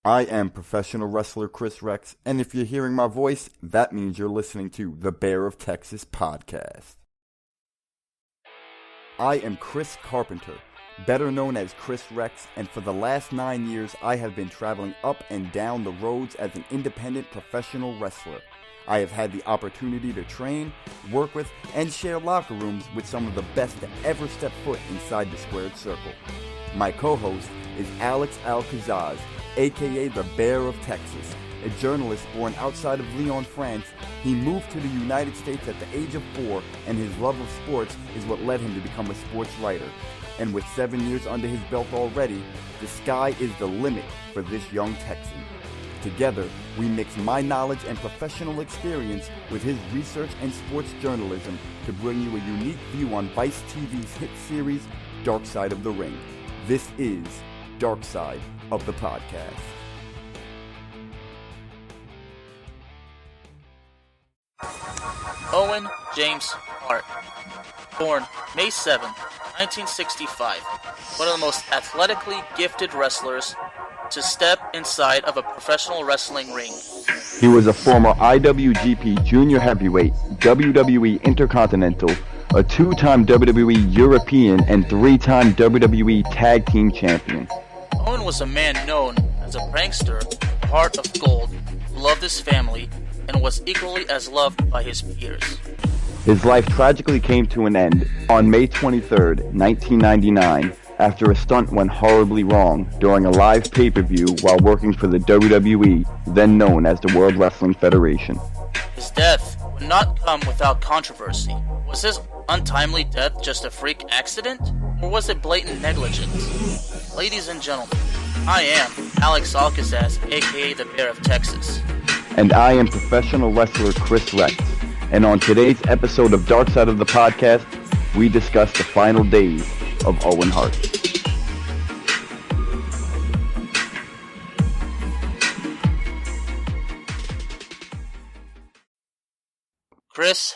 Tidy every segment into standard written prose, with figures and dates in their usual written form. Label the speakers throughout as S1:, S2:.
S1: I am professional wrestler Kris Rex, and if you're hearing my voice, that means you're listening to the Bear of Texas podcast. I am Chris Carpenter, better known as Kris Rex, and for the last 9 years I have been traveling up and down the roads as an independent professional wrestler. I have had the opportunity to train, work with, and share locker rooms with some of the best to ever step foot inside the squared circle. My co-host is Alex Alcazaz, aka the Bear of Texas, a journalist born outside of Lyon, France. He moved to the United States at the age of 4, and his love of sports is what led him to become a sports writer. And with 7 years under his belt already, the sky is the limit for this young Texan. Together, we mix my knowledge and professional experience with his research and sports journalism to bring you a unique view on Vice TV's hit series, Dark Side of the Ring. This is Dark Side of the Podcast.
S2: Owen James Hart, born May 7, 1965, one of the most athletically gifted wrestlers to step inside of a professional wrestling ring.
S1: He was a former IWGP Junior Heavyweight, WWE Intercontinental, a 2-time WWE European, and 3-time WWE Tag Team Champion.
S2: Owen was a man known as a prankster, heart of gold, who loved his family, and was equally as loved by his peers.
S1: His life tragically came to an end on May 23, 1999, after a stunt went horribly wrong during a live pay-per-view while working for the WWE, then known as the World Wrestling Federation.
S2: His death would not come without controversy. Was his untimely death just a freak accident, or was it blatant negligence? Ladies and gentlemen, I am Alex Alcazaz, aka the Bear of Texas.
S1: And I am professional wrestler Kris Rex. And on today's episode of Dark Side of the Podcast, we discuss the final days of Owen Hart.
S2: Kris,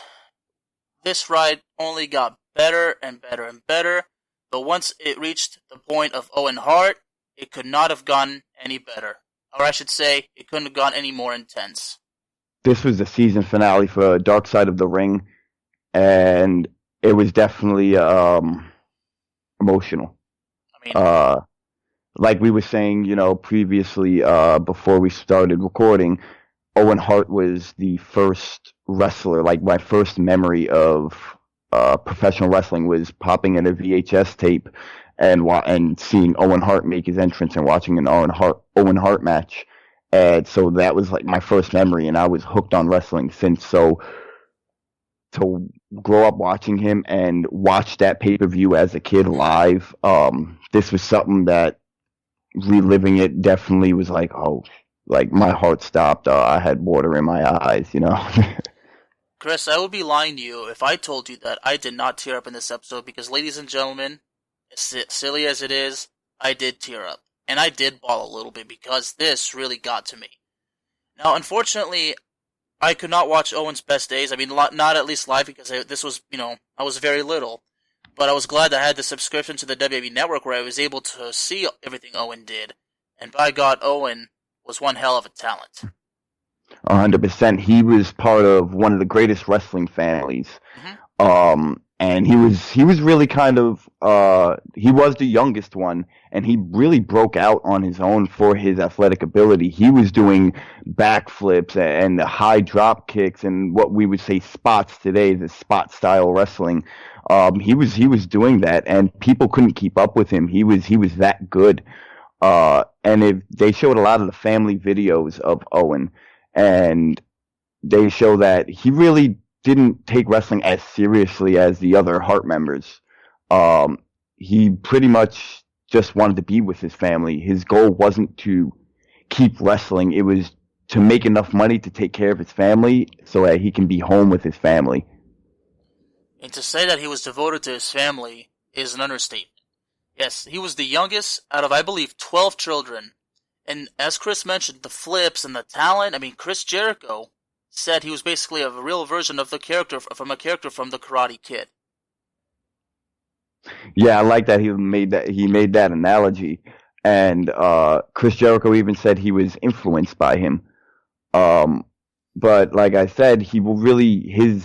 S2: this ride only got better and better and better, but once it reached the point of Owen Hart, it could not have gone any better. Or I should say, it couldn't have gone any more intense.
S1: This was the season finale for Dark Side of the Ring, and it was definitely emotional.
S2: I mean,
S1: like we were saying, previously, before we started recording, Owen Hart was the first wrestler. Like, my first memory of professional wrestling was popping in a VHS tape and seeing Owen Hart make his entrance and watching an Owen Hart match. And so that was like my first memory, and I was hooked on wrestling since. So to grow up watching him and watch that pay-per-view as a kid live, this was something that reliving it definitely was like, oh, like my heart stopped. I had water in my eyes,
S2: Kris, I would be lying to you if I told you that I did not tear up in this episode because, ladies and gentlemen, as silly as it is, I did tear up. And I did bawl a little bit because this really got to me. Now, unfortunately, I could not watch Owen's best days. I mean, not at least live because this was, I was very little. But I was glad I had the subscription to the WWE Network where I was able to see everything Owen did. And by God, Owen was one hell of a talent.
S1: 100%. He was part of one of the greatest wrestling families.
S2: Mm-hmm.
S1: And he was really kind of, he was the youngest one, and he really broke out on his own for his athletic ability. He was doing backflips and high drop kicks and what we would say spots today, the spot style wrestling. He was doing that, and people couldn't keep up with him. He was that good. And they showed a lot of the family videos of Owen, and they show that he really didn't take wrestling as seriously as the other Hart members. He pretty much just wanted to be with his family. His goal wasn't to keep wrestling. It was to make enough money to take care of his family so that he can be home with his family.
S2: And to say that he was devoted to his family is an understatement. Yes, he was the youngest out of, I believe, 12 children. And as Kris mentioned, the flips and the talent, I mean, Chris Jericho said he was basically a real version of the character from the Karate Kid.
S1: Yeah, I like that he made that analogy. And Chris Jericho even said he was influenced by him. But like I said, his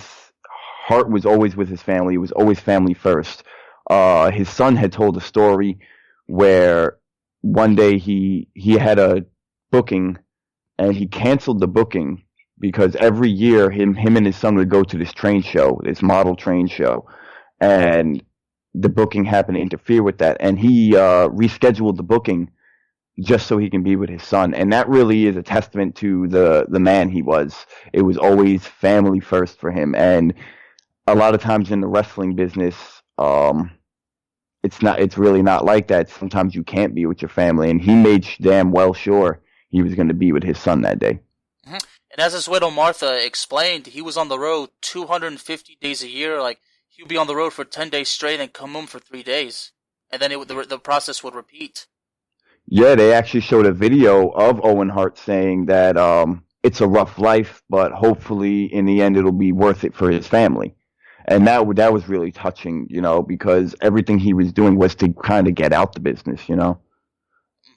S1: heart was always with his family. It was always family first. His son had told a story where one day he had a booking and he canceled the booking because every year him and his son would go to this train show, this model train show, and the booking happened to interfere with that, and he rescheduled the booking just so he can be with his son. And that really is a testament to the man he was. It was always family first for him. And a lot of times in the wrestling business, it's really not like that. Sometimes you can't be with your family, and he made damn well sure he was going to be with his son that day.
S2: Mm-hmm. And as his widow Martha explained, he was on the road 250 days a year. Like, he would be on the road for 10 days straight and come home for 3 days. And then the process would repeat.
S1: Yeah, they actually showed a video of Owen Hart saying that it's a rough life, but hopefully in the end it'll be worth it for his family. And that was really touching, because everything he was doing was to kind of get out the business,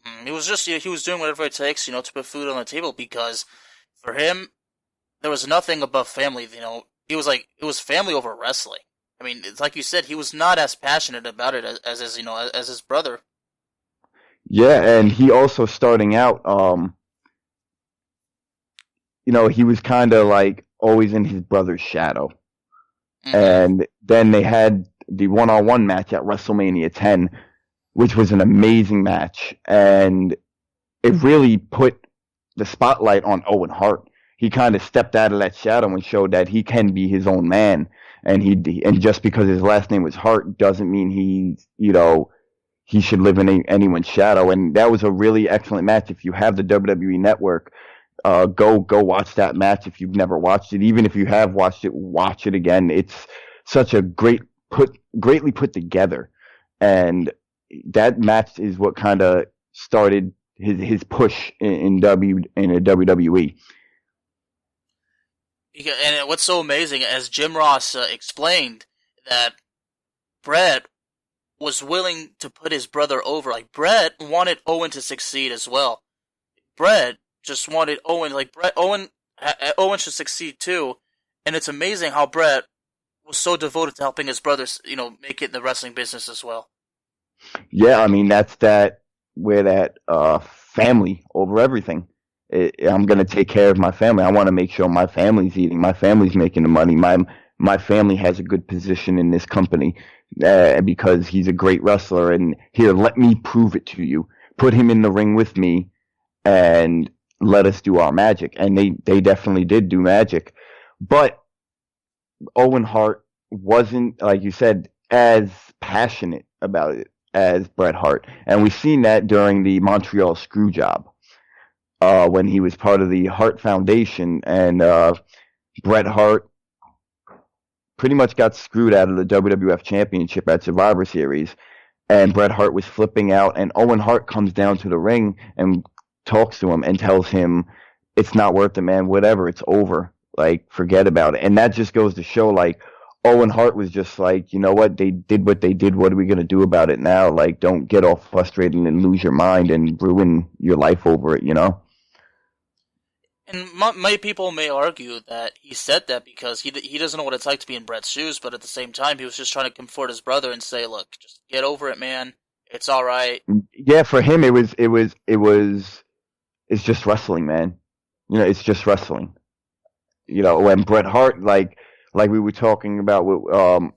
S2: Mm-hmm. He was doing whatever it takes, to put food on the table, because for him, there was nothing above family, He was like, it was family over wrestling. I mean, it's like you said, he was not as passionate about it as his brother.
S1: Yeah, and he also starting out, he was kind of like always in his brother's shadow. Mm-hmm. And then they had the one-on-one match at Wrestlemania 10, which was an amazing match. And it really put the spotlight on Owen Hart. He kind of stepped out of that shadow and showed that he can be his own man. And just because his last name was Hart doesn't mean he should live in anyone's shadow. And that was a really excellent match. If you have the WWE Network, go watch that match if you've never watched it. Even if you have watched it, watch it again. It's such a greatly put together. And that match is what kind of started his push in WWE.
S2: And what's so amazing, as Jim Ross explained, that Bret was willing to put his brother over. Like, Bret wanted Owen to succeed as well. Bret just wanted Owen, Owen should succeed too. And it's amazing how Bret was so devoted to helping his brothers, make it in the wrestling business as well.
S1: Yeah, I mean, that's where that family over everything. I'm going to take care of my family. I want to make sure my family's eating. My family's making the money. My family has a good position in this company because he's a great wrestler. And here, let me prove it to you. Put him in the ring with me and let us do our magic. And they definitely did do magic. But Owen Hart wasn't, like you said, as passionate about it as Bret Hart. And we've seen that during the Montreal Screwjob. When he was part of the Hart Foundation, and Bret Hart pretty much got screwed out of the WWF Championship at Survivor Series, and Bret Hart was flipping out, and Owen Hart comes down to the ring and talks to him and tells him, it's not worth it, man, whatever, it's over, like, forget about it. And that just goes to show, like, Owen Hart was just like, you know what, they did what they did, what are we going to do about it now? Like, don't get all frustrated and lose your mind and ruin your life over it,
S2: And many people may argue that he said that because he doesn't know what it's like to be in Bret's shoes, but at the same time, he was just trying to comfort his brother and say, look, just get over it, man. It's all right.
S1: Yeah, for him, it's just wrestling, man. It's just wrestling. When Bret Hart, like we were talking about with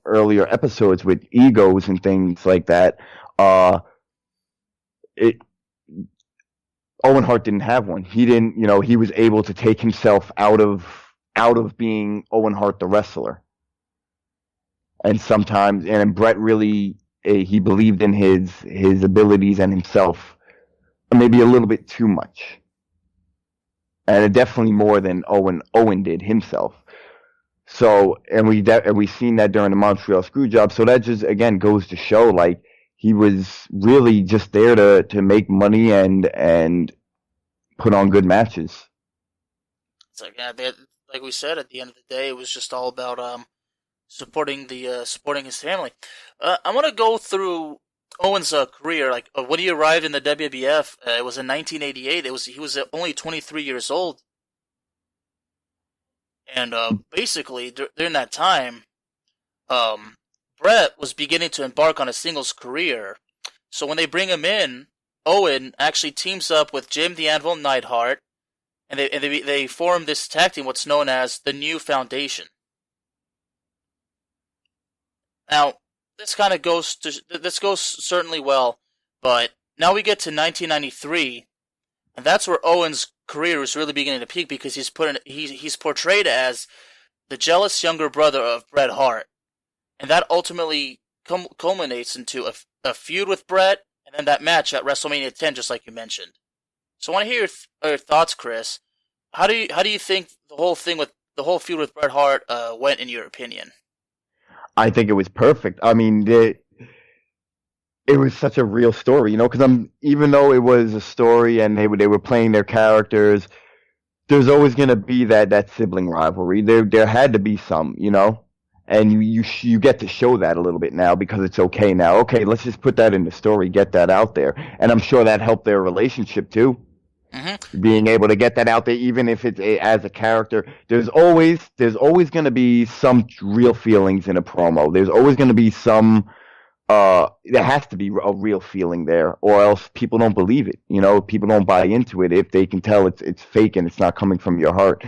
S1: earlier episodes with egos and things like that, Owen Hart didn't have one. He didn't, he was able to take himself out of being Owen Hart the wrestler. And sometimes, and Bret really, he believed in his abilities and himself maybe a little bit too much. And definitely more than Owen did himself. So, and we seen that during the Montreal Screwjob. So that just, again, goes to show, like, he was really just there to make money and put on good matches.
S2: So yeah, like we said, at the end of the day, it was just all about supporting his family. I want to go through Owen's career, like when he arrived in the WWF, it was in 1988. He was only 23 years old, and basically during that time, um, Brett was beginning to embark on a singles career. So when they bring him in, Owen actually teams up with Jim the Anvil Neidhart, and they form this tag team, what's known as the New Foundation. Now, this goes certainly well, but now we get to 1993, and that's where Owen's career is really beginning to peak because he's portrayed as the jealous younger brother of Bret Hart, and that ultimately culminates into a feud with Bret, and then that match at WrestleMania 10, just like you mentioned. So I want to hear your thoughts, Chris. How do you think the whole feud with Bret Hart went, in your opinion?
S1: I think it was perfect. I mean, it was such a real story, you know, because even though it was a story and they were playing their characters, there's always going to be that sibling rivalry. There had to be some, you know, and you get to show that a little bit now because it's okay now. Okay, let's just put that in the story, get that out there, and I'm sure that helped their relationship too. Mm-hmm. Being able to get that out there, even if it's as a character, there's always going to be some real feelings in a promo. There's always going to be some. There has to be a real feeling there, or else people don't believe it. You know, people don't buy into it if they can tell it's fake and it's not coming from your heart.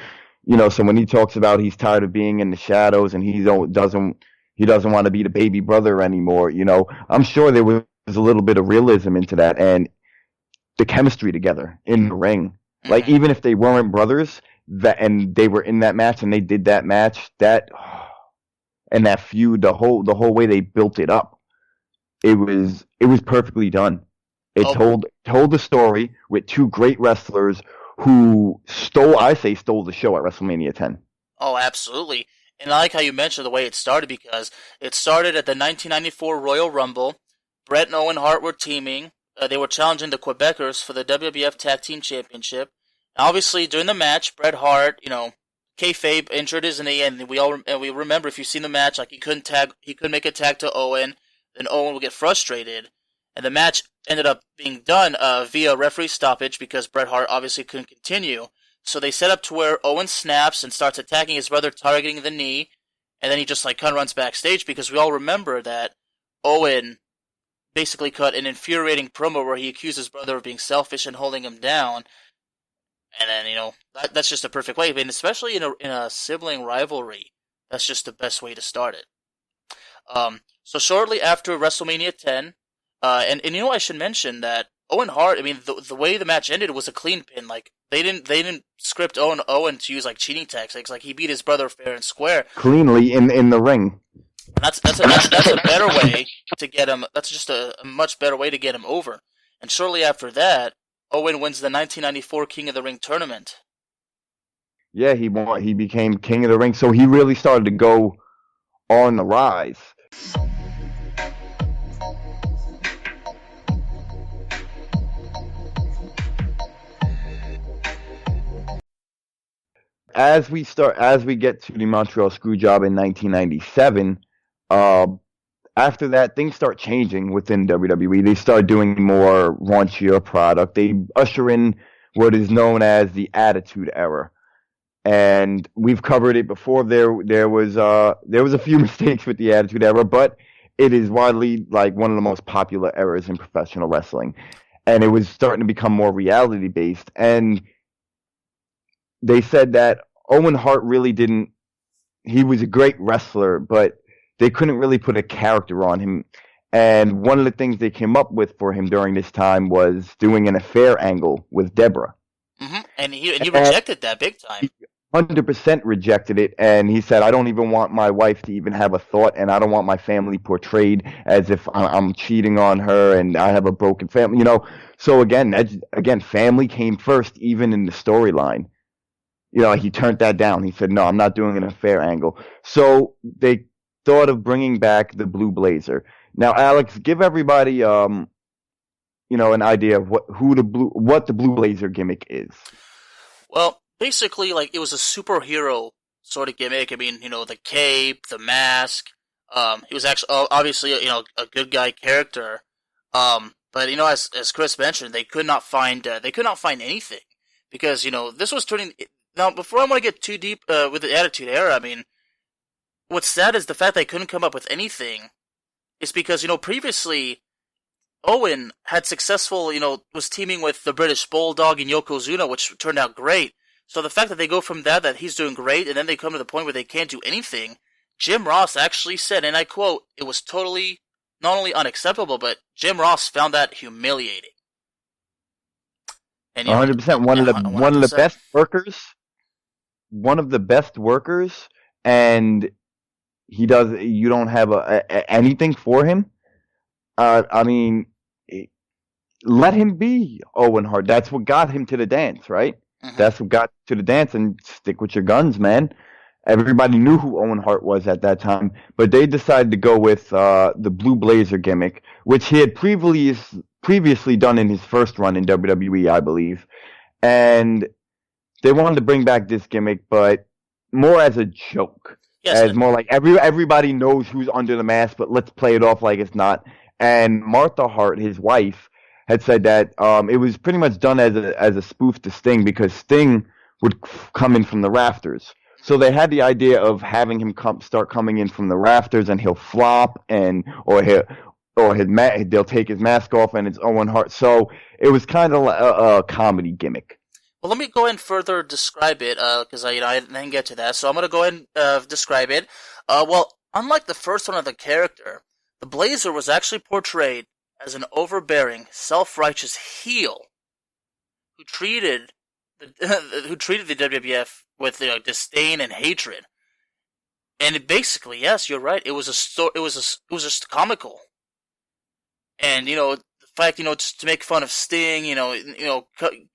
S1: You know, so when he talks about he's tired of being in the shadows and he doesn't want to be the baby brother anymore. You know, I'm sure there was a little bit of realism into that and the chemistry together in the ring. Like even if they weren't brothers, and they were in that match and they did that match, and that feud, the whole way they built it up. It was perfectly done. It told the story with two great wrestlers who stole the show at WrestleMania 10.
S2: Oh, absolutely. And I like how you mentioned the way it started because it started at the 1994 Royal Rumble. Bret and Owen Hart were teaming. They were challenging the Quebecers for the WWF Tag Team Championship. And obviously, during the match, Bret Hart, you know, kayfabe injured his knee, and we remember if you've seen the match, like he couldn't make a tag to Owen. Then Owen would get frustrated, and the match ended up being done via referee stoppage because Bret Hart obviously couldn't continue. So they set up to where Owen snaps and starts attacking his brother, targeting the knee, and then he just kind of runs backstage because we all remember that Owen basically cut an infuriating promo where he accused his brother of being selfish and holding him down. And then, you know, that's just a perfect way. I mean, especially in a sibling rivalry, that's just the best way to start it. So shortly after WrestleMania 10, and you know, I should mention that Owen Hart, I mean, the way the match ended was a clean pin. Like, they didn't script Owen to use, like, cheating tactics. Like, he beat his brother fair and square.
S1: Cleanly in the ring.
S2: And that's a better way to get him. That's just a much better way to get him over. And shortly after that, Owen wins the 1994 King of the Ring tournament.
S1: Yeah, he became King of the Ring, so he really started to go on the rise. As we get to the Montreal Screwjob in 1997, after that, things start changing within WWE. They start doing more raunchier product. They usher in what is known as the Attitude Era, and we've covered it before. There was a few mistakes with the Attitude Era, but it is widely like one of the most popular eras in professional wrestling, and it was starting to become more reality based. And they said that Owen Hart really didn't. He was a great wrestler, but they couldn't really put a character on him. And one of the things they came up with for him during this time was doing an affair angle with Deborah.
S2: Mm-hmm. And he rejected that big time.
S1: He 100% rejected it, and he said, I don't even want my wife to even have a thought, and I don't want my family portrayed as if I'm cheating on her and I have a broken family, you know. So again, family came first, even in the storyline. You know, he turned that down. He said, no, I'm not doing an affair angle. So they thought of bringing back the Blue Blazer. Now, Alex, give everybody, you know, an idea of what the Blue Blazer gimmick is.
S2: Well, basically, like, it was a superhero sort of gimmick. I mean, you know, the cape, the mask. He was actually obviously, you know, a good guy character. But as Kris mentioned, they could not find anything because this was turning. Now, before I want to get too deep with the Attitude Era, I mean, what's sad is the fact they couldn't come up with anything. Is because previously Owen had was teaming with the British Bulldog and Yokozuna, which turned out great. So the fact that they go from that he's doing great, and then they come to the point where they can't do anything. Jim Ross actually said, and I quote, "It was totally not only unacceptable, but Jim Ross found that humiliating." And
S3: 100%. One of the best workers. One of the best workers, and you don't have anything for him. I mean, let him be Owen Hart. That's what got him to the dance, right?
S2: Mm-hmm.
S3: That's what got to the dance, and stick with your guns, man. Everybody knew who Owen Hart was at that time, but they decided to go with the Blue Blazer gimmick, which he had previously done in his first run in WWE, I believe. And they wanted to bring back this gimmick, but more as a joke.
S2: Yes,
S3: as more like everybody knows who's under the mask, but let's play it off like it's not. And Martha Hart, his wife, had said that it was pretty much done as a spoof to Sting, because Sting would come in from the rafters. So they had the idea of having him start coming in from the rafters, and he'll flop, or they'll take his mask off, and it's Owen Hart. So it was kind of a comedy gimmick.
S2: Well, let me go ahead and further describe it, because I didn't get to that. So I'm going to go ahead and describe it. Well, unlike the first one of the character, the Blazer was actually portrayed as an overbearing, self-righteous heel who treated the WWF with disdain and hatred. And it basically, yes, you're right. It was just comical. And the fact, just to make fun of Sting,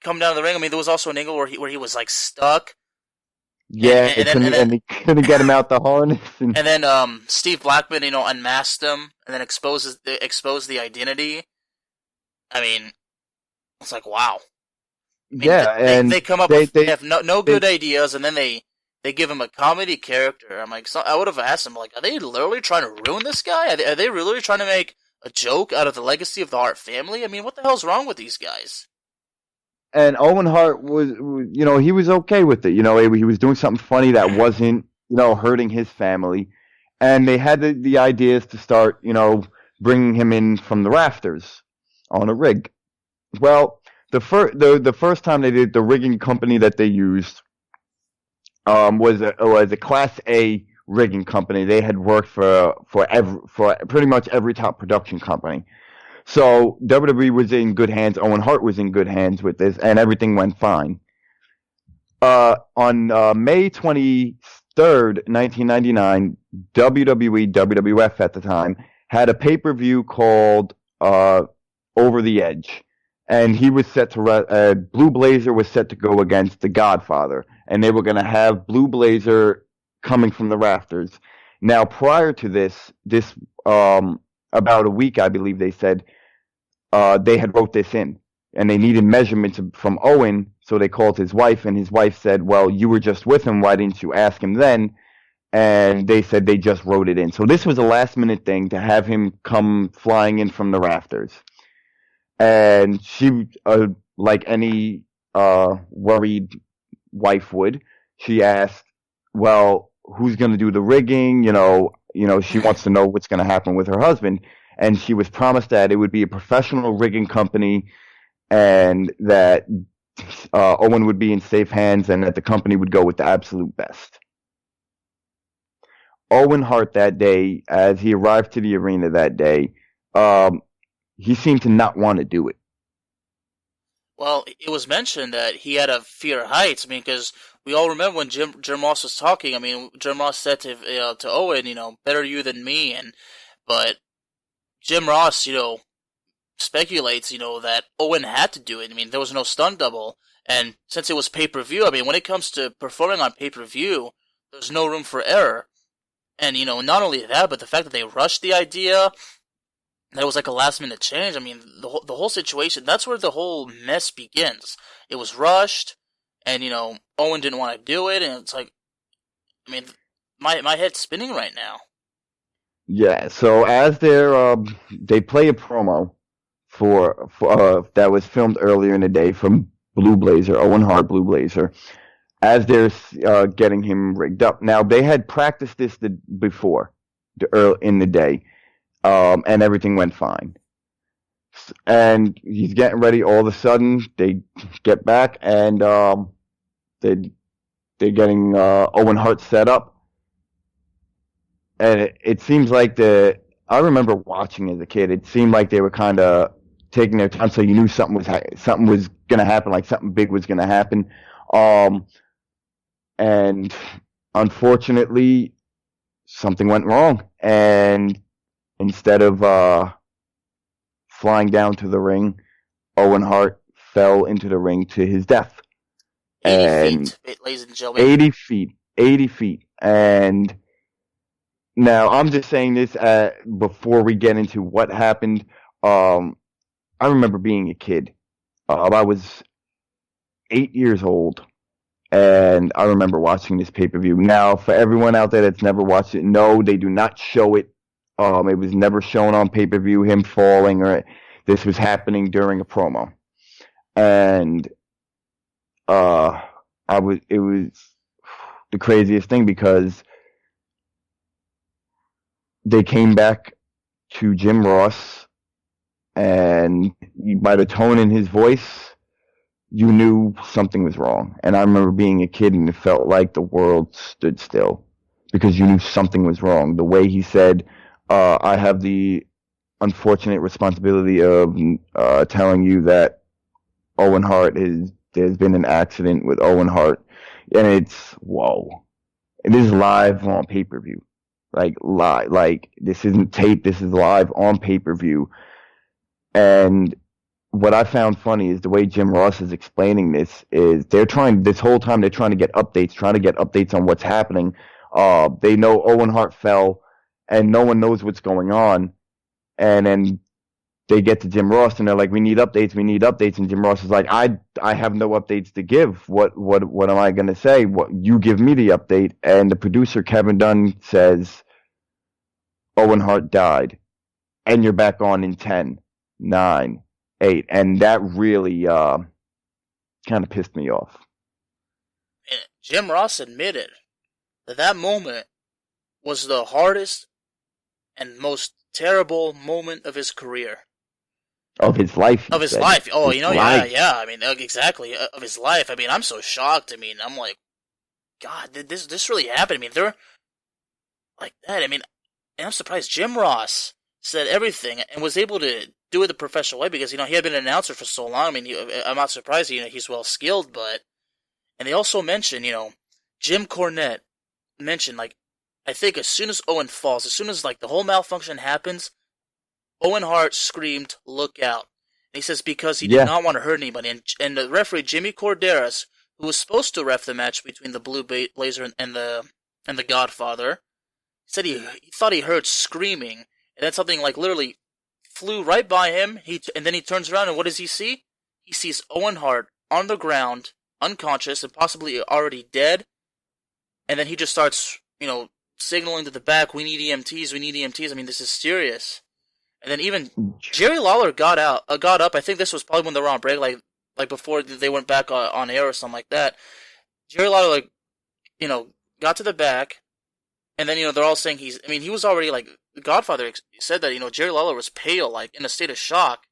S2: come down to the ring. I mean, there was also an angle where he was like stuck.
S3: Yeah, and they couldn't get him out the harness.
S2: And then Steve Blackman, unmasked him and then exposed the identity. I mean, it's like, wow. I mean,
S3: and
S2: they come up they have no good ideas, and then they give him a comedy character. I'm like, I would have asked him, like, are they literally trying to ruin this guy? Are they really trying to make a joke out of the legacy of the Hart family? I mean, what the hell's wrong with these guys?
S3: And Owen Hart was, he was okay with it. He was doing something funny that wasn't, hurting his family. And they had the ideas to start, bringing him in from the rafters on a rig. Well, the first time they did, the rigging company that they used was a Class A rigging company. They had worked for pretty much every top production company. So WWE was in good hands. Owen Hart was in good hands with this, and everything went fine. On May 23rd, 1999, WWE, WWF at the time, had a pay-per-view called Over the Edge. And he was set to Blue Blazer was set to go against The Godfather. And they were going to have Blue Blazer coming from the rafters. Now, prior to this about a week, I believe they said, they had wrote this in, and they needed measurements from Owen, so they called his wife, and his wife said, well, you were just with him, why didn't you ask him then? And they said they just wrote it in. So this was a last-minute thing to have him come flying in from the rafters. And she, like any worried wife would, she asked, well, who's going to do the rigging? She wants to know what's going to happen with her husband. And she was promised that it would be a professional rigging company, and that Owen would be in safe hands, and that the company would go with the absolute best. Owen Hart that day, as he arrived to the arena that day, he seemed to not want to do it.
S2: Well, it was mentioned that he had a fear of heights. I mean, because we all remember when Jim Ross was talking. I mean, Jim Ross said to Owen, better you than me, but Jim Ross, speculates, that Owen had to do it. I mean, there was no stunt double, and since it was pay-per-view, I mean, when it comes to performing on pay-per-view, there's no room for error. And, not only that, but the fact that they rushed the idea, that it was like a last-minute change. I mean, the whole situation, that's where the whole mess begins. It was rushed, and, Owen didn't want to do it, and it's like, I mean, my head's spinning right now.
S3: Yeah, so as they play a promo, that was filmed earlier in the day from Blue Blazer, Owen Hart Blue Blazer, as they're getting him rigged up. Now, they had practiced this before, in the day, and everything went fine. And he's getting ready. All of a sudden, they get back, and they're getting Owen Hart set up. And it seems like I remember watching as a kid. It seemed like they were kind of taking their time, so you knew something was going to happen, like something big was going to happen. And unfortunately, something went wrong. And instead of flying down to the ring, Owen Hart fell into the ring to his death.
S2: 80 feet, ladies and gentlemen.
S3: 80 feet. And now, I'm just saying this before we get into what happened. I remember being a kid. I was 8 years old, and I remember watching this pay-per-view. Now, for everyone out there that's never watched it, no, they do not show it. It was never shown on pay-per-view, him falling, or this was happening during a promo. And it was the craziest thing because they came back to Jim Ross, and by the tone in his voice, you knew something was wrong. And I remember being a kid, and it felt like the world stood still because you knew something was wrong. The way he said, I have the unfortunate responsibility of telling you that Owen Hart there's been an accident with Owen Hart. And it's, whoa. It is live on pay-per-view. Like this isn't tape, this is live on pay-per-view. And what I found funny is the way Jim Ross is explaining this is this whole time they're trying to get updates on what's happening. They know Owen Hart fell, and no one knows what's going on. And then they get to Jim Ross, and they're like, we need updates. And Jim Ross is like, I have no updates to give. What am I going to say? You give me the update. And the producer, Kevin Dunn, says, Owen Hart died. And you're back on in 10, 9, 8. And that really kind of pissed me off.
S2: And Jim Ross admitted that moment was the hardest and most terrible moment of his career.
S3: Of his life.
S2: Oh, his life. Yeah. I mean, exactly. Of his life. I mean, I'm so shocked. I mean, I'm like, God, did this really happen? I mean, they're like that. I mean, and I'm surprised Jim Ross said everything and was able to do it the professional way because, he had been an announcer for so long. I mean, I'm not surprised, he's well skilled, and they also mentioned, Jim Cornette mentioned, like, I think as soon as Owen falls, as soon as, like, the whole malfunction happens, Owen Hart screamed, "Look out." And he says because he did not want to hurt anybody. And the referee, Jimmy Corderas, who was supposed to ref the match between the Blue Blazer and the Godfather, said he thought he heard screaming, and then something, like, literally flew right by him. And then he turns around, and what does he see? He sees Owen Hart on the ground, unconscious, and possibly already dead. And then he just starts, signaling to the back, we need EMTs, I mean, this is serious. And then even Jerry Lawler got up. I think this was probably when they were on break, like before they went back on air or something like that. Jerry Lawler, got to the back, and then they're all saying he was already, like, the Godfather said that Jerry Lawler was pale, like in a state of shock.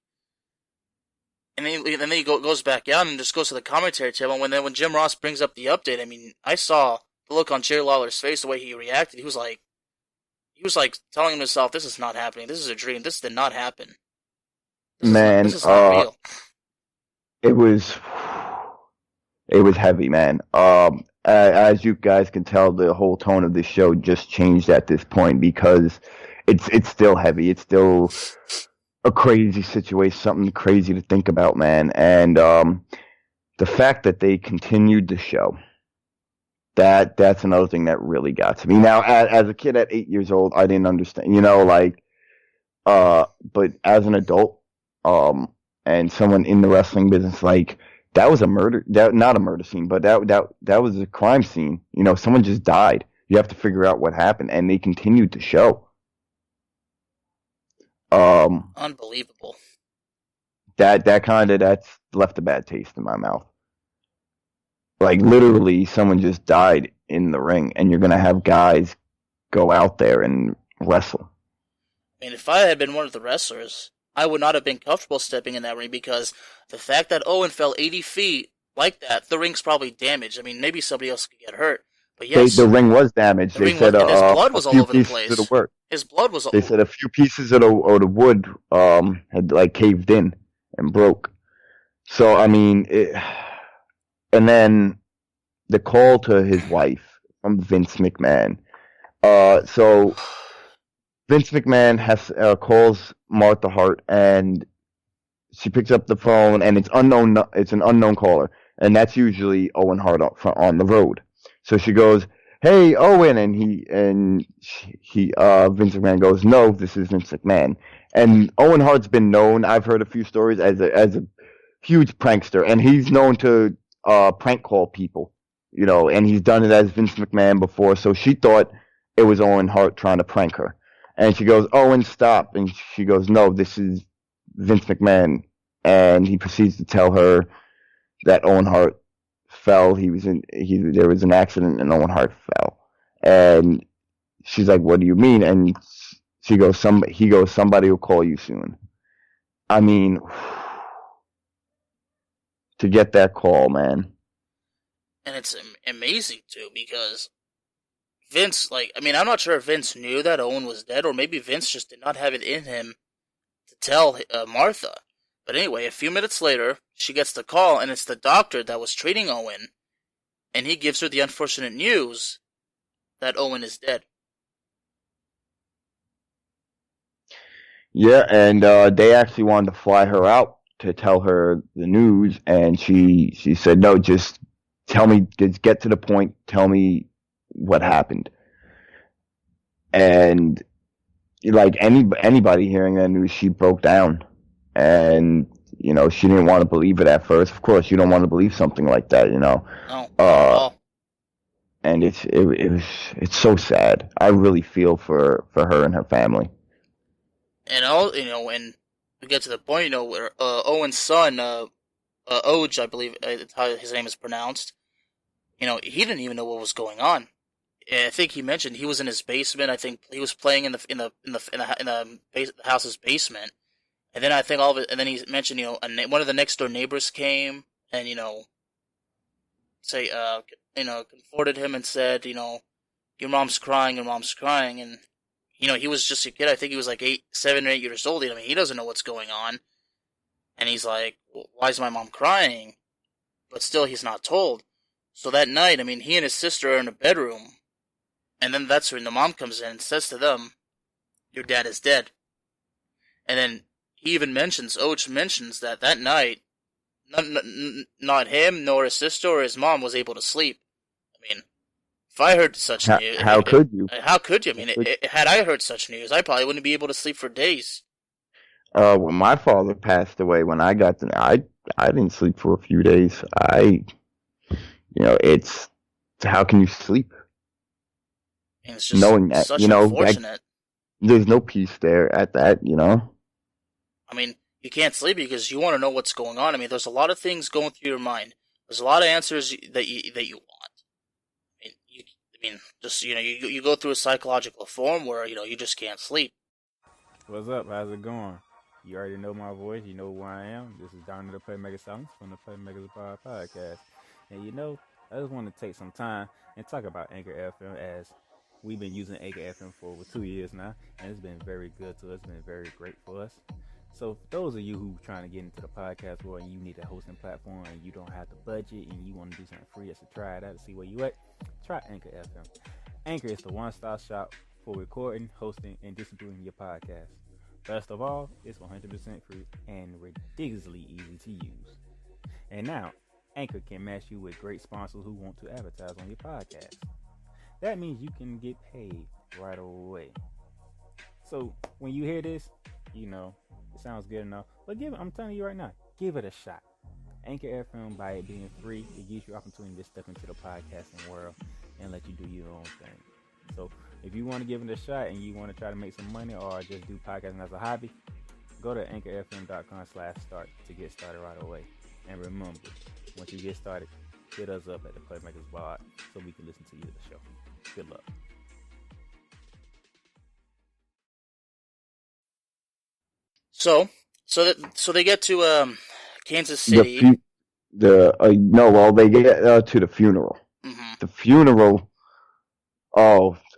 S2: And then he goes back out and just goes to the commentary table. And when Jim Ross brings up the update, I mean, I saw the look on Jerry Lawler's face, the way he reacted. He was like telling himself, "This is not happening. This is a dream. This did not happen." This is not real.
S3: It was heavy, man. As you guys can tell, the whole tone of the show just changed at this point because it's still heavy. It's still a crazy situation, something crazy to think about, man. And the fact that they continued the show. That's another thing that really got to me. Now, as a kid at 8 years old, I didn't understand, but as an adult, and someone in the wrestling business, like, that was a murder, not a murder scene, but that was a crime scene. Someone just died. You have to figure out what happened, and they continued the show.
S2: Unbelievable.
S3: that's left a bad taste in my mouth. Like literally, someone just died in the ring, and you're gonna have guys go out there and wrestle.
S2: I mean, if I had been one of the wrestlers, I would not have been comfortable stepping in that ring because the fact that Owen fell 80 feet like that, the ring's probably damaged. I mean, maybe somebody else could get hurt. But yes,
S3: The ring was damaged.
S2: the
S3: They
S2: ring was,
S3: said
S2: and his blood
S3: a
S2: was all
S3: few
S2: over the
S3: pieces
S2: place.
S3: of the work.
S2: His blood was all
S3: They said a few pieces of the wood had like caved in and broke. So I mean, and then the call to his wife from Vince McMahon. So Vince McMahon has calls Martha Hart, and she picks up the phone, and it's unknown. It's an unknown caller, and that's usually Owen Hart on the road. So she goes, "Hey, Owen," and Vince McMahon goes, "No, this is Vince McMahon." And Owen Hart's been known. I've heard a few stories as a huge prankster, and he's known to prank call people, and he's done it as Vince McMahon before. So she thought it was Owen Hart trying to prank her, and she goes, "Owen, stop!" And she goes, "No, this is Vince McMahon," and he proceeds to tell her that Owen Hart fell. There was an accident and Owen Hart fell. And she's like, "What do you mean?" And he goes, "Somebody will call you soon." I mean, to get that call, man.
S2: And it's amazing, too, because Vince, I'm not sure if Vince knew that Owen was dead, or maybe Vince just did not have it in him to tell Martha. But anyway, a few minutes later, she gets the call, and it's the doctor that was treating Owen, and he gives her the unfortunate news that Owen is dead.
S3: Yeah, and they actually wanted to fly her out to tell her the news, and she said, "No, just tell me, just get to the point, tell me what happened." And like anybody hearing that news, she broke down. And she didn't want to believe it at first. Of course, you don't want to believe something like that,
S2: No, not at all.
S3: And it's so sad. I really feel for her and her family.
S2: And when we get to the point, where Owen's son, Oj, I believe that's how his name is pronounced, he didn't even know what was going on. And I think he mentioned he was in his basement. I think he was playing in the house's basement. And then I think and then he mentioned, one of the next door neighbors came and, comforted him and said, your mom's crying, and, he was just a kid. I think he was like 7 or 8 years old. I mean, he doesn't know what's going on. And he's like, well, why is my mom crying? But still, he's not told. So that night, he and his sister are in a bedroom. And then that's when the mom comes in and says to them, your dad is dead. And then he even Oj mentions that night, not him, nor his sister or his mom was able to sleep. I mean, if I heard such news...
S3: How could you?
S2: How could you? Had I heard such news, I probably wouldn't be able to sleep for days.
S3: When my father passed away, when I got to... I didn't sleep for a few days. It's... How can you sleep?
S2: And it's just
S3: knowing that,
S2: such unfortunate.
S3: There's no peace there at that,
S2: You can't sleep because you want to know what's going on. There's a lot of things going through your mind. There's a lot of answers that you want. You go through a psychological form where, you just can't sleep.
S4: What's up? How's it going? You already know my voice. You know who I am. This is Down to the Playmaker Silence from the Playmakers Podcast. And I just want to take some time and talk about Anchor FM, as we've been using Anchor FM for over 2 years now, and it's been very good to us. It's been very great for us. So for those of you who are trying to get into the podcast world and you need a hosting platform and you don't have the budget and you want to do something free just to try it out to see where you at, try Anchor FM. Anchor is the one-stop shop for recording, hosting, and distributing your podcast. Best of all, it's 100% free and ridiculously easy to use. And now, Anchor can match you with great sponsors who want to advertise on your podcast. That means you can get paid right away. So when you hear this, it sounds good enough. But I'm telling you right now, give it a shot. Anchor FM, by it being free, it gives you opportunity to step into the podcasting world and let you do your own thing. So if you want to give it a shot and you want to try to make some money or just do podcasting as a hobby, Go to anchorfm.com/start to get started right away. And remember, once you get started, hit us up at the Playmakers Pod so we can listen to you at the show. Good luck.
S2: So they get to Kansas City.
S3: They get to the funeral.
S2: Mm-hmm.
S3: The funeral.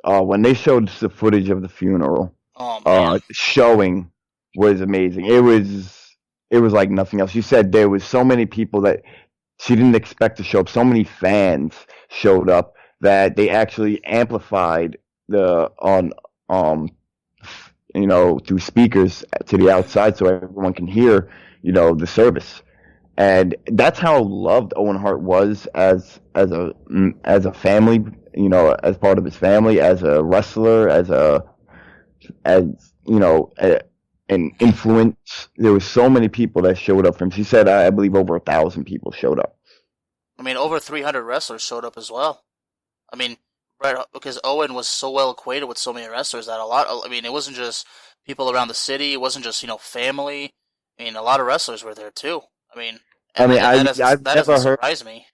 S3: When they showed the footage of the funeral, showing was amazing. It was like nothing else. You said there was so many people that she didn't expect to show up. So many fans showed up that they actually amplified through speakers to the outside so everyone can hear, the service. And that's how loved Owen Hart was as a family, as part of his family, as a wrestler, an influence. There was so many people that showed up for him. She said, I believe over 1,000 people showed up.
S2: I mean, over 300 wrestlers showed up as well. I mean, right, because Owen was so well acquainted with so many wrestlers that it wasn't just people around the city. It wasn't just, family. I mean, a lot of wrestlers were there too. I've never surprised me.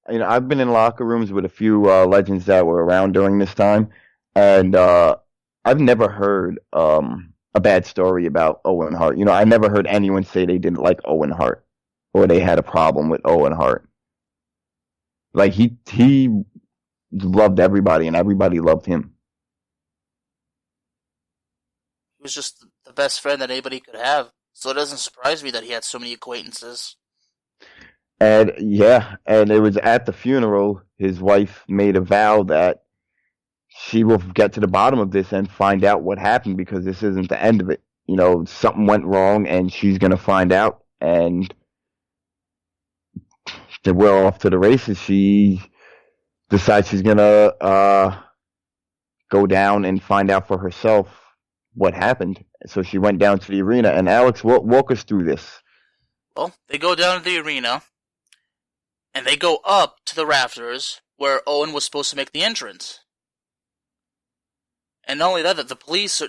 S3: I've been in locker rooms with a few legends that were around during this time, and I've never heard a bad story about Owen Hart. I never heard anyone say they didn't like Owen Hart or they had a problem with Owen Hart. Like he loved everybody, and everybody loved him.
S2: He was just the best friend that anybody could have. So it doesn't surprise me that he had so many acquaintances.
S3: And it was at the funeral, his wife made a vow that she will get to the bottom of this and find out what happened, because this isn't the end of it. Something went wrong, and she's going to find out. And we're off to the races. She decides she's going to go down and find out for herself what happened. So she went down to the arena. And Alex, walk us through this.
S2: Well, they go down to the arena, and they go up to the rafters where Owen was supposed to make the entrance. And not only that, the police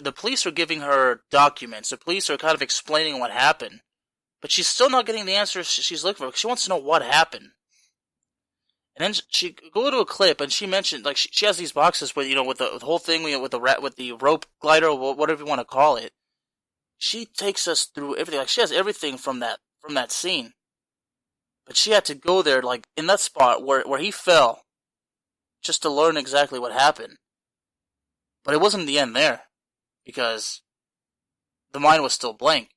S2: are giving her documents. The police are kind of explaining what happened. But she's still not getting the answers she's looking for, because she wants to know what happened. And then she go to a clip, and she mentioned, like, she has these boxes with, with the whole thing, with the rope glider, or whatever you want to call it. She takes us through everything. Like, she has everything from that scene. But she had to go there, like, in that spot where he fell, just to learn exactly what happened. But it wasn't the end there, because the mind was still blank.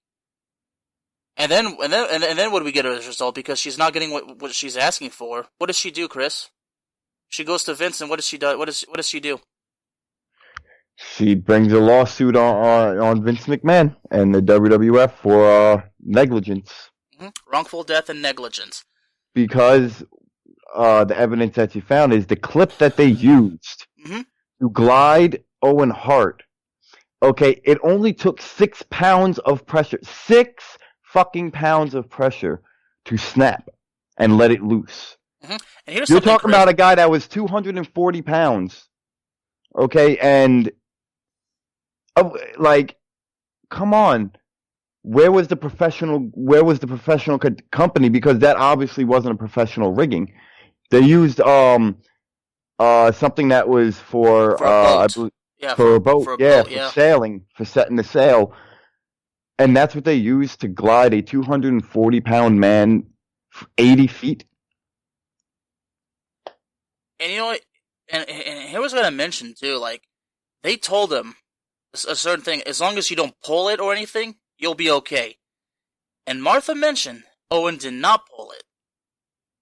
S2: And then what do we get as a result? Because she's not getting what she's asking for. What does she do, Chris? She goes to Vince, and what does she do? What does she do?
S3: She brings a lawsuit on Vince McMahon and the WWF for negligence.
S2: Mm-hmm. Wrongful death and negligence.
S3: Because the evidence that she found is the clip that they used to glide Owen Hart. Okay, it only took 6 pounds of pressure. 6 fucking pounds of pressure to snap and let it loose.
S2: Mm-hmm. And here's
S3: You're talking about a guy that was 240 pounds. Okay, and come on. Where was the professional company? Because that obviously wasn't a professional rigging. They used something that was for a boat, for sailing, for setting the sail. And that's what they used to glide a 240-pound man 80 feet.
S2: And and here was what I mentioned too. Like, they told him a certain thing. As long as you don't pull it or anything, you'll be okay. And Martha mentioned Owen did not pull it.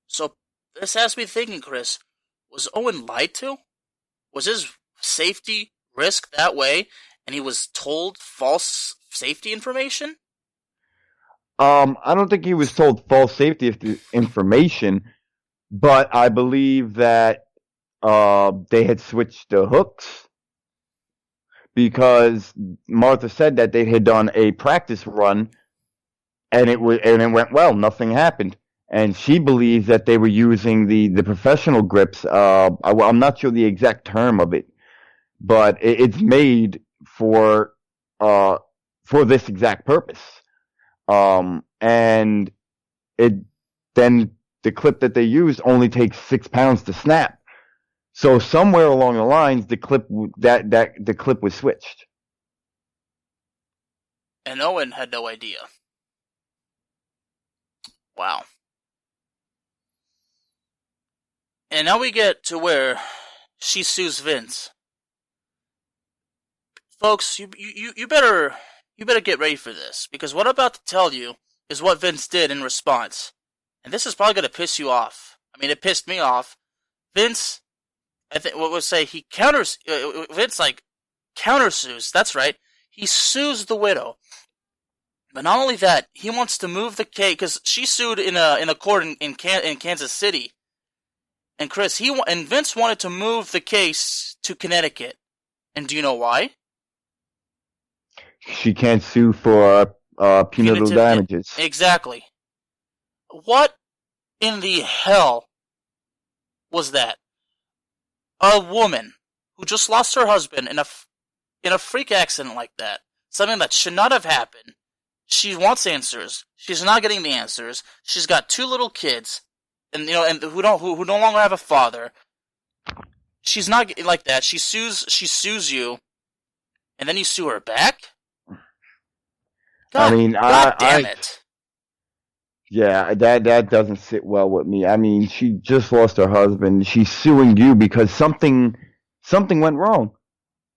S2: So this has me thinking, Chris, was Owen lied to? Was his safety risked that way, and he was told false safety information?
S3: I don't think he was told false safety information, but I believe that they had switched the hooks, because Martha said that they had done a practice run, and it went well. Nothing happened, and she believes that they were using the professional grips. I'm not sure the exact term of it, but it's made for for this exact purpose. And then the clip that they used only takes 6 pounds to snap. So somewhere along the lines, the clip was switched.
S2: And Owen had no idea. Wow. And now we get to where she sues Vince. Folks, you better get ready for this, because what I'm about to tell you is what Vince did in response. And this is probably going to piss you off. I mean, it pissed me off. Vince, I think what we'll say, Vince countersues. That's right. He sues the widow. But not only that, he wants to move the case, because she sued in a court in Kansas City. And Kris, and Vince wanted to move the case to Connecticut. And do you know why?
S3: She can't sue for punitive damages.
S2: Exactly. What in the hell was that? A woman who just lost her husband in a freak accident like that, something that should not have happened. She wants answers. She's not getting the answers. She's got 2 little kids, and who no longer have a father. She's not like that. She sues you, and then you sue her back. God, God damn it.
S3: Yeah, that doesn't sit well with me. I mean, she just lost her husband. She's suing you because something went wrong.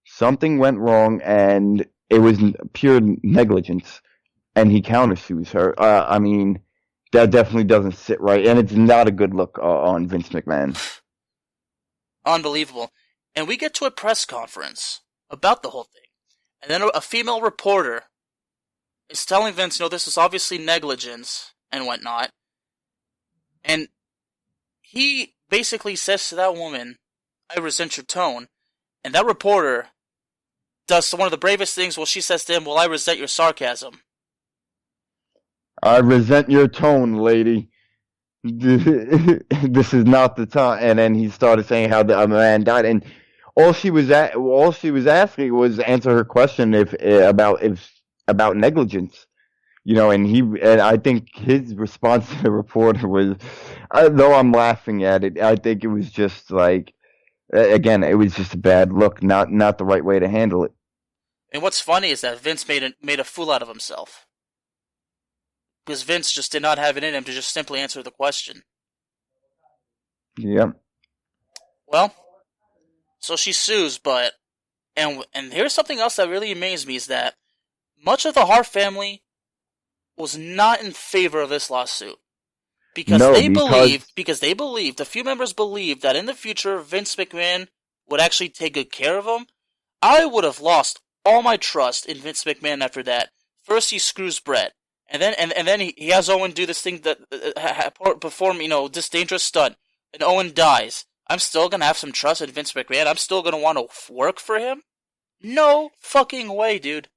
S3: Something went wrong, and it was pure negligence. And he countersues her. I mean, that definitely doesn't sit right, and it's not a good look on Vince McMahon.
S2: Unbelievable. And we get to a press conference about the whole thing, and then a female reporter is telling Vince, this is obviously negligence and whatnot. And he basically says to that woman, I resent your tone. And that reporter does one of the bravest things. Well, she says to him, well, I resent your sarcasm.
S3: I resent your tone, lady. This is not the time. And then he started saying how the man died. And all she was asking was answer her question about negligence. And I think his response to the reporter was, though I'm laughing at it, I think it was just like, again, it was just a bad look, not the right way to handle it.
S2: And what's funny is that Vince made a fool out of himself. Because Vince just did not have it in him to just simply answer the question.
S3: Yep.
S2: Well, so she sues, and here's something else that really amazed me is that much of the Hart family was not in favor of this lawsuit. Because they believed, a few members believed that in the future Vince McMahon would actually take good care of them. I would have lost all my trust in Vince McMahon after that. First he screws Brett. And then he has Owen do this thing that perform this dangerous stunt, and Owen dies. I'm still gonna have some trust in Vince McMahon. I'm still gonna want to work for him. No fucking way, dude.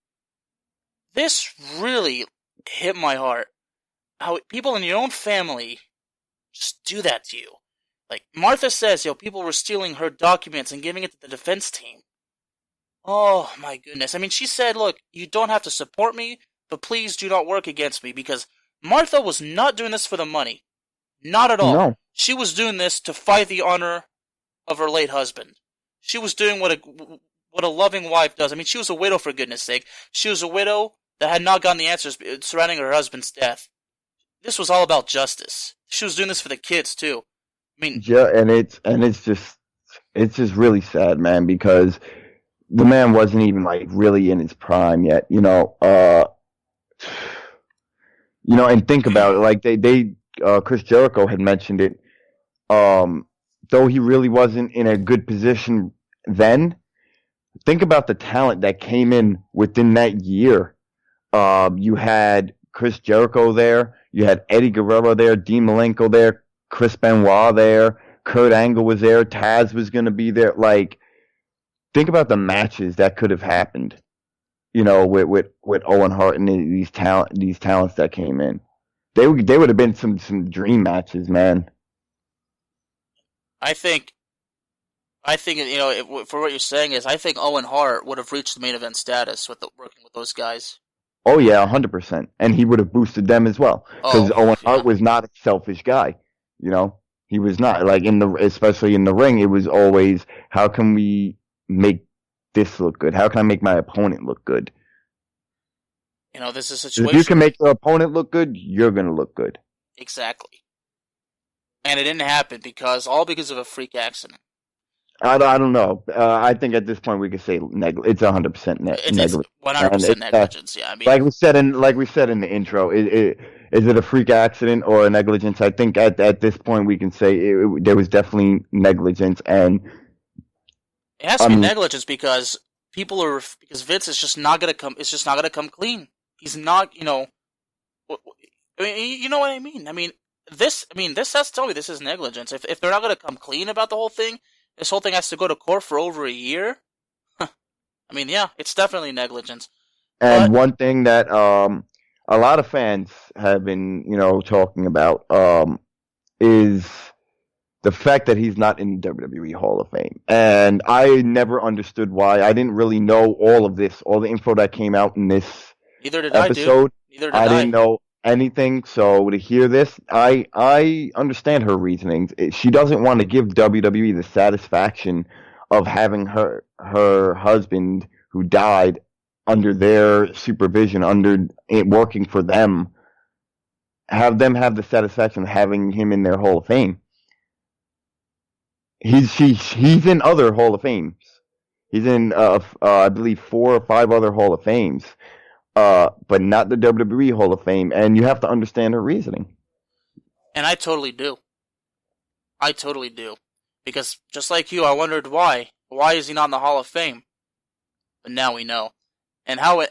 S2: This really hit my heart. How people in your own family just do that to you. Like Martha says, people were stealing her documents and giving it to the defense team. Oh my goodness. I mean, she said, look, you don't have to support me, but please do not work against me, because Martha was not doing this for the money. Not at all.
S3: No.
S2: She was doing this to fight the honor of her late husband. She was doing what a loving wife does. I mean, she was a widow, for goodness sake. She was a widow that had not gotten the answers surrounding her husband's death. This was all about justice. She was doing this for the kids, too. I mean...
S3: Yeah, and it's just really sad, man, because the man wasn't even, really in his prime yet, and think about it, Chris Jericho had mentioned it, though he really wasn't in a good position then, think about the talent that came in within that year. You had Chris Jericho there, you had Eddie Guerrero there, Dean Malenko there, Chris Benoit there, Kurt Angle was there, Taz was going to be there. Think about the matches that could have happened. With Owen Hart and these talents that came in, they would have been some dream matches, man.
S2: I think for what you're saying is, I think Owen Hart would have reached the main event status working with those guys.
S3: Oh yeah, 100%. And he would have boosted them as well. Because
S2: Oh,
S3: Owen
S2: yeah.
S3: Hart was not a selfish guy. You know, he was not like especially in the ring. It was always, how can we make this look good? How can I make my opponent look good?
S2: This is a
S3: 'Cause if you can
S2: situation.
S3: make your opponent look good, you're gonna look good.
S2: Exactly. And it didn't happen because of a freak accident.
S3: I don't know. I think at this point we could say it's 100%
S2: It's
S3: negligence. And
S2: 100% negligence. Yeah, I mean,
S3: like we said in the intro, is it a freak accident or a negligence? I think at this point we can say there was definitely negligence, and
S2: it has to be negligence because because Vince is just not gonna come. It's just not gonna come clean. He's not. I mean, you know what I mean. This has to tell me this is negligence. If they're not gonna come clean about the whole thing, this whole thing has to go to court for over a year. I mean, yeah, it's definitely negligence.
S3: And one thing that a lot of fans have been talking about is the fact that he's not in the WWE Hall of Fame. And I never understood why. I didn't really know all of this, all the info that came out in this
S2: Neither did
S3: episode.
S2: Neither did
S3: I didn't know anything. So to hear this, I understand her reasonings. She doesn't want to give WWE the satisfaction of having her husband who died under their supervision, working for them, have the satisfaction of having him in their Hall of Fame. He's in other Hall of Fames. He's in I believe 4 or 5 other Hall of Fames, but not the WWE Hall of Fame. And you have to understand her reasoning.
S2: And I totally do. Because just like you, I wondered why. Why is he not in the Hall of Fame? But now we know. And how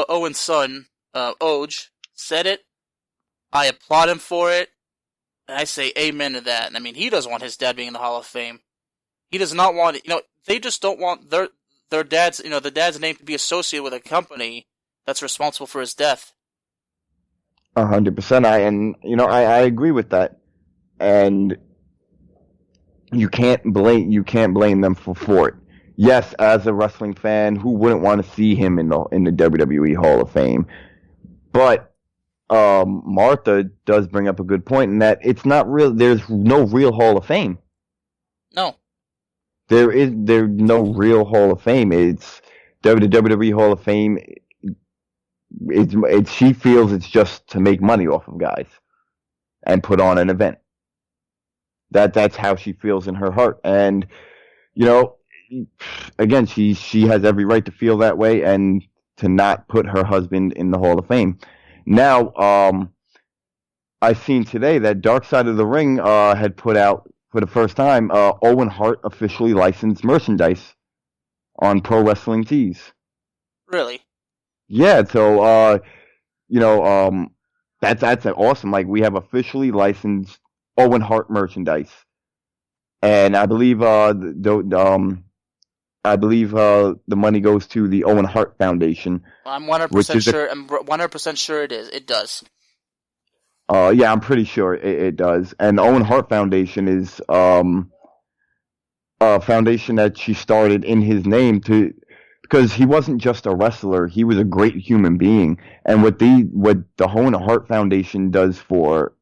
S2: Owen's son, Oj, said it, I applaud him for it. And I say amen to that. And I mean, he doesn't want his dad being in the Hall of Fame. He does not want it. They just don't want their dad's, the dad's name to be associated with a company that's responsible for his death.
S3: 100%. I agree with that. And you can't blame them for it. Yes, as a wrestling fan, who wouldn't want to see him in the WWE Hall of Fame? But Martha does bring up a good point in that it's not real. There's no real Hall of Fame.
S2: No.
S3: There's no real Hall of Fame. It's the WWE Hall of Fame. She feels it's just to make money off of guys and put on an event. That's how she feels in her heart. And again, she has every right to feel that way and to not put her husband in the Hall of Fame. Now, I've seen today that Dark Side of the Ring had put out for the first time Owen Hart officially licensed merchandise on Pro Wrestling Tees.
S2: Really?
S3: Yeah. So that's awesome. Like, we have officially licensed Owen Hart merchandise, and I believe the money goes to the Owen Hart Foundation.
S2: I'm 100% sure. I'm 100% sure it is. It does.
S3: Yeah, I'm pretty sure it does. And the Owen Hart Foundation is a foundation that she started in his name because he wasn't just a wrestler; he was a great human being. And what the Owen Hart Foundation does for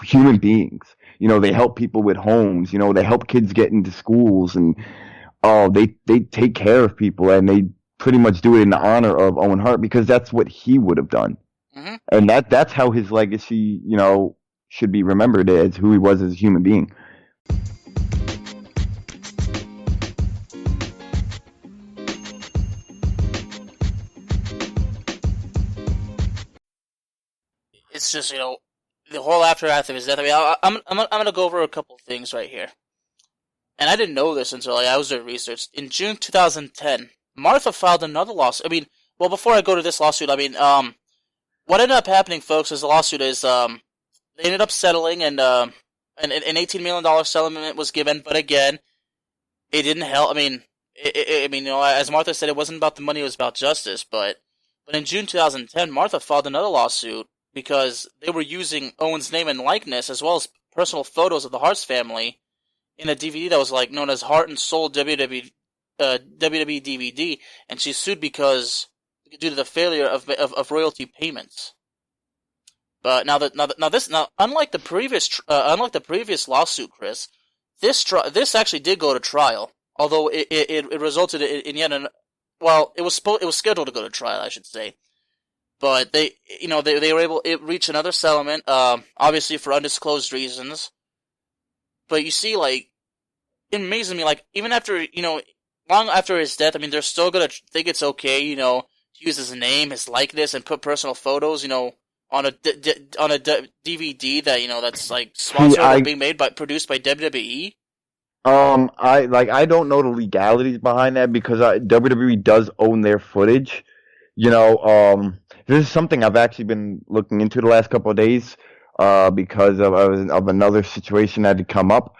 S3: human beings, they help people with homes. They help kids get into schools, and they take care of people, and they pretty much do it in the honor of Owen Hart because that's what he would have done.
S2: Mm-hmm.
S3: And that's how his legacy, should be remembered, as who he was as a human being.
S2: It's just, the whole aftermath of his death. I mean, I'm gonna go over a couple things right here. And I didn't know this until I was doing research. In June 2010, Martha filed another lawsuit. I mean, well, before I go to this lawsuit, what ended up happening, folks, is the lawsuit is, they ended up settling, and an $18 million settlement was given, but again, it didn't help. I mean, as Martha said, it wasn't about the money, it was about justice, but in June 2010, Martha filed another lawsuit because they were using Owen's name and likeness, as well as personal photos of the Hart's family, in a DVD that was known as Heart and Soul WWE DVD, and she sued because due to the failure of royalty payments. But now, unlike the previous lawsuit, Kris, this actually did go to trial. Although it resulted in yet an it was scheduled to go to trial, I should say. But they were able to reach another settlement, obviously for undisclosed reasons. But you see, like, it amazes me, like, even after, long after his death, I mean, they're still gonna think it's okay, to use his name, his likeness, and put personal photos, on a DVD that, that's, like, sponsored or being produced by WWE.
S3: I don't know the legalities behind that because WWE does own their footage. This is something I've actually been looking into the last couple of days, because of another situation that had come up,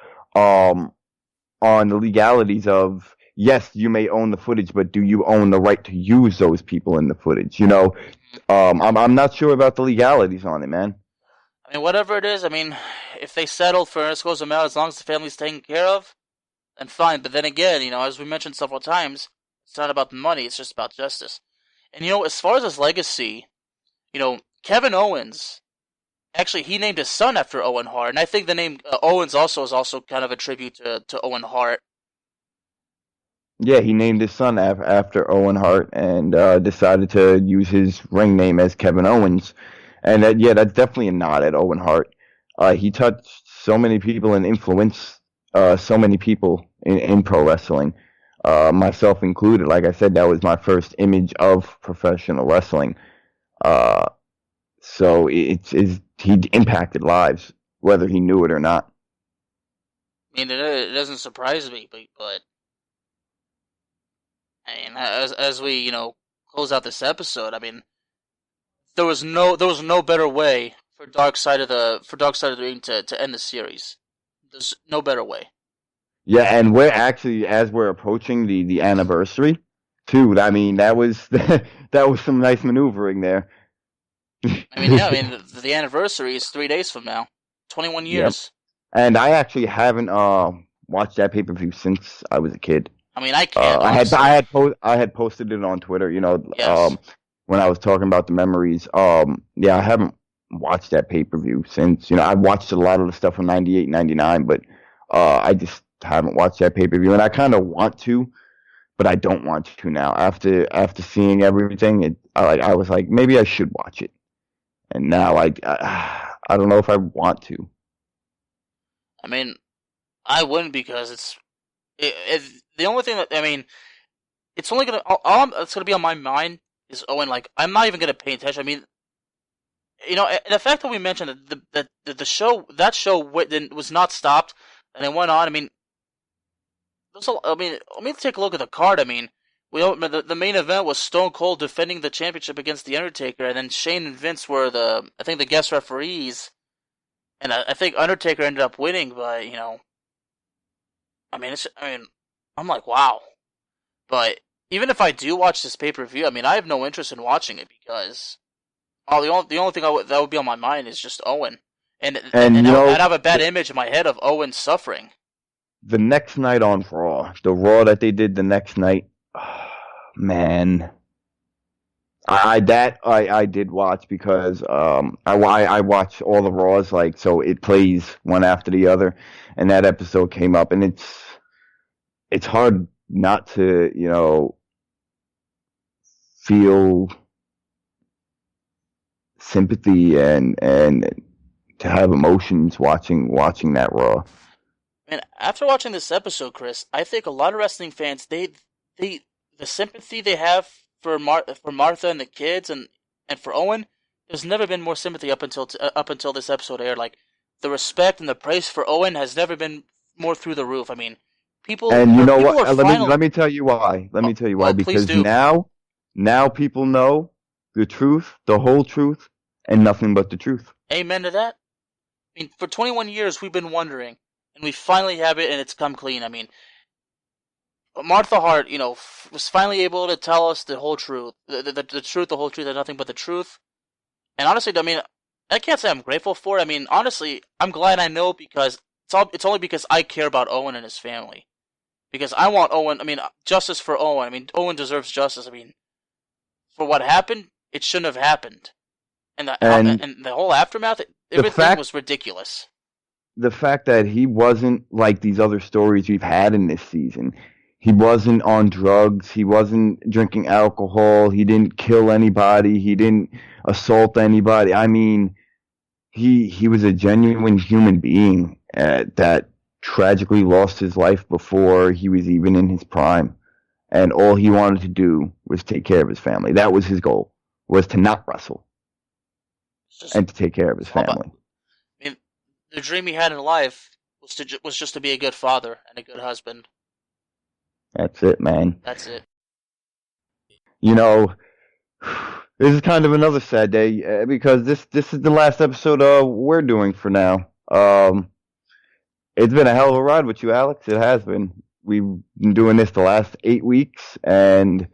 S3: on the legalities of, yes, you may own the footage, but do you own the right to use those people in the footage? I'm not sure about the legalities on it, man.
S2: I mean, whatever it is, I mean, if they settle for Undisclosed amount, as long as the family's taken care of, then fine. But then again, as we mentioned several times, it's not about the money, it's just about justice. And, as far as his legacy, Kevin Owens, actually, he named his son after Owen Hart, and I think the name Owens is also kind of a tribute to Owen Hart.
S3: Yeah, he named his son after Owen Hart and decided to use his ring name as Kevin Owens. And that's definitely a nod at Owen Hart. He touched so many people and influenced so many people in pro wrestling, myself included. Like I said, that was my first image of professional wrestling. So he impacted lives, whether he knew it or not.
S2: I mean, it doesn't surprise me, but I mean, as we close out this episode, I mean, there was no better way for Dark Side of the Ring to end the series. There's no better way.
S3: Yeah, and we're actually, as we're approaching the anniversary, too. I mean, that was some nice maneuvering there.
S2: I mean, the anniversary is 3 days from now. 21 years.
S3: Yep. And I actually haven't watched that pay-per-view since I was a kid.
S2: I mean, I can't.
S3: I had posted it on Twitter,
S2: yes.
S3: When I was talking about the memories. I haven't watched that pay-per-view since. I watched a lot of the stuff from 98, 99, but I just haven't watched that pay-per-view, and I kind of want to, but I don't want to now. After seeing everything, I was like, maybe I should watch it. And now I don't know if I want to.
S2: I mean, I wouldn't because the only thing that, I mean, it's only gonna all that's gonna be on my mind is Owen. Like, I'm not even gonna pay attention. I mean, the fact that we mentioned that the show was not stopped and it went on. I mean, let me take a look at the card. I mean, the main event was Stone Cold defending the championship against The Undertaker, and then Shane and Vince were the guest referees, and I think Undertaker ended up winning. But I'm like, wow. But even if I do watch this pay-per-view, I mean, I have no interest in watching it because the only thing that would be on my mind is just Owen, and I'd have a bad image in my head of Owen suffering.
S3: The next night on Raw, the Raw that they did the next night, man, I did watch because I watch all the Raws, like, so it plays one after the other, and that episode came up, and it's hard not to feel sympathy and to have emotions watching that Raw.
S2: And after watching this episode, Kris, I think a lot of wrestling fans, the sympathy they have for Martha and the kids and for Owen, there's never been more sympathy up until this episode aired. Like, the respect and the praise for Owen has never been more through the roof. I mean, people.
S3: And you know what? Let me tell you why. Because now people know the truth, the whole truth, and nothing but the truth.
S2: Amen to that. I mean, for 21 years we've been wondering. And we finally have it, and it's come clean. I mean, Martha Hart, was finally able to tell us the whole truth, the truth, the whole truth, and nothing but the truth. And honestly, I mean, I can't say I'm grateful for it. I mean, honestly, I'm glad I know because it's only because I care about Owen and his family. Because I want Owen. I mean, justice for Owen. I mean, Owen deserves justice. I mean, for what happened, it shouldn't have happened. And the whole aftermath, everything was ridiculous.
S3: The fact that he wasn't like these other stories we've had in this season. He wasn't on drugs. He wasn't drinking alcohol. He didn't kill anybody. He didn't assault anybody. I mean, he was a genuine human being that tragically lost his life before he was even in his prime. And all he wanted to do was take care of his family. That was his goal, was to not wrestle and to take care of his family.
S2: I mean, the dream he had in life was just to be a good father and a good husband.
S3: That's it, man.
S2: That's it.
S3: You know, this is kind of another sad day because this is the last episode we're doing for now. It's been a hell of a ride with you, Alex. It has been. We've been doing this the last 8 weeks, and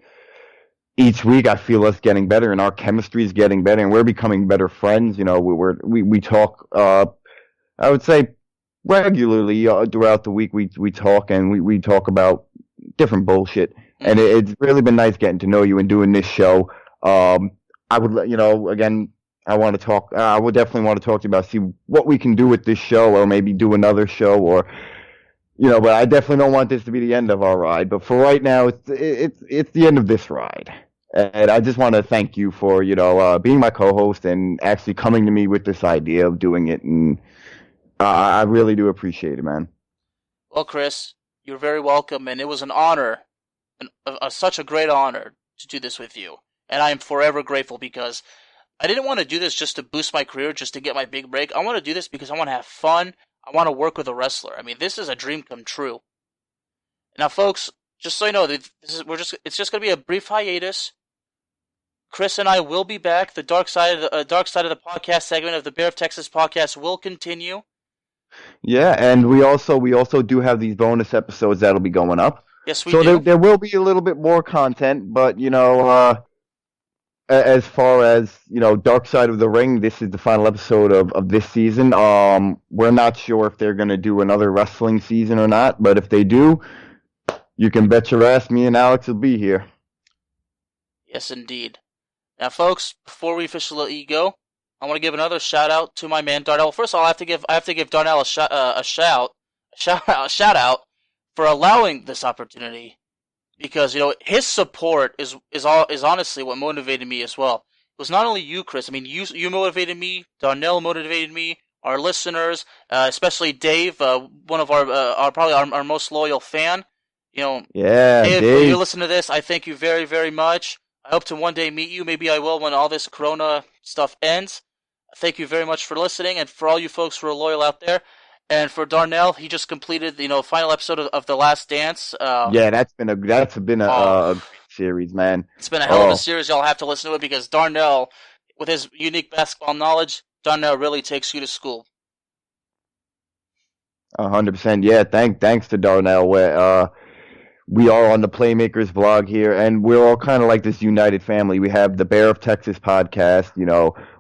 S3: each week I feel us getting better, and our chemistry is getting better, and we're becoming better friends. You know, we talk. I would say regularly throughout the week. We talk, and we talk about different bullshit, and it's really been nice getting to know you and doing this show. I would, again, I want to talk. I would definitely want to talk to you about see what we can do with this show, or maybe do another show, or but I definitely don't want this to be the end of our ride. But for right now, it's the end of this ride, and I just want to thank you for being my co-host and actually coming to me with this idea of doing it, and I really do appreciate it, man.
S2: Well, Kris, you're very welcome, and it was an honor, such a great honor to do this with you. And I am forever grateful because I didn't want to do this just to boost my career, just to get my big break. I want to do this because I want to have fun. I want to work with a wrestler. I mean, this is a dream come true. Now, folks, just so you know, it's just going to be a brief hiatus. Kris and I will be back. The Dark Side of the Podcast segment of the Bear of Texas podcast will continue.
S3: Yeah, and we also do have these bonus episodes that'll be going up.
S2: Yes, we do.
S3: So there will be a little bit more content, but as far as Dark Side of the Ring, this is the final episode of this season. We're not sure if they're going to do another wrestling season or not, but if they do, you can bet your ass me and Alex will be here.
S2: Yes, indeed. Now, folks, before we officially let you go, I want to give another shout out to my man Darnell. First of all, I have to give Darnell a shout out for allowing this opportunity, because his support is honestly what motivated me as well. It was not only you, Kris. I mean, you motivated me. Darnell motivated me. Our listeners, especially Dave, one of our most loyal fan.
S3: Yeah,
S2: Dave,
S3: Dave.
S2: When you listen to this, I thank you very, very much. I hope to one day meet you. Maybe I will when all this Corona stuff ends. Thank you very much for listening, and for all you folks who are loyal out there. And for Darnell, he just completed the final episode of The Last Dance.
S3: Yeah, that's been a great series, man.
S2: It's been a hell of a series. Y'all have to listen to it because Darnell, with his unique basketball knowledge, Darnell really takes you to school.
S3: 100%. Yeah, thanks to Darnell. We are on the Playmakers blog here, and we're all kind of like this united family. We have the Bear of Texas podcast,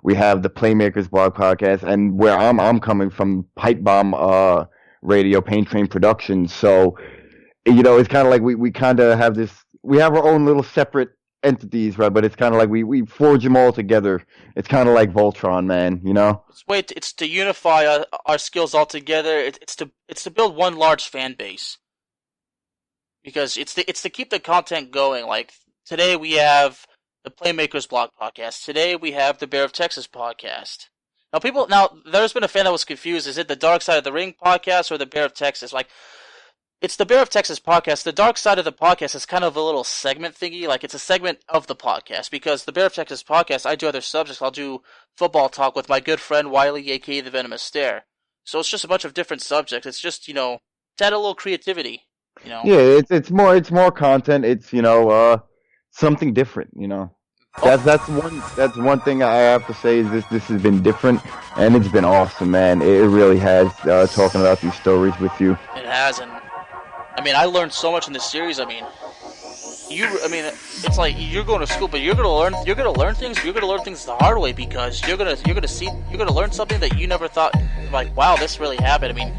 S3: we have the Playmakers blog podcast, and where I'm coming from, Pipe Bomb Radio, Pain Train Productions. So, it's kind of like we kind of have we have our own little separate entities, right? But it's kind of like we forge them all together. It's kind of like Voltron, man,
S2: It's to unify our skills all together. It's to build one large fan base. Because it's to keep the content going. Like today we have the Playmakers blog podcast. Today we have the Bear of Texas podcast. Now there's been a fan that was confused. Is it the Dark Side of the Ring podcast or the Bear of Texas? Like, it's the Bear of Texas podcast. The Dark Side of the podcast is kind of a little segment thingy. Like, it's a segment of the podcast. Because the Bear of Texas podcast, I do other subjects. I'll do football talk with my good friend Wiley, a.k.a. the Venomous Stare. So it's just a bunch of different subjects. It's just, to add a little creativity.
S3: Yeah, it's more content. It's something different. That's one thing I have to say is this has been different, and it's been awesome, man. It really has. Talking about these stories with you.
S2: It has, and I learned so much in this series. It's like you're going to school, but you're gonna learn things. You're gonna learn things the hard way because you're gonna learn something that you never thought. Like, wow, this really happened.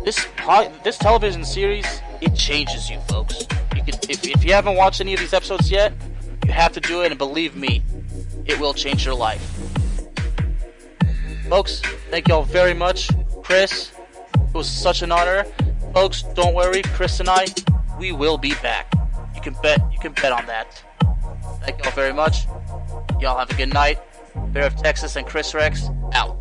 S2: This television series, it changes you, folks. If you haven't watched any of these episodes yet, You have to do it, and believe me, it will change your life. Folks, thank y'all very much. Kris, it was such an honor. Folks, don't worry, Kris and I, we will be back. You can bet on that. Thank y'all very much. Y'all have a good night. Bear of Texas and Kris Rex, out.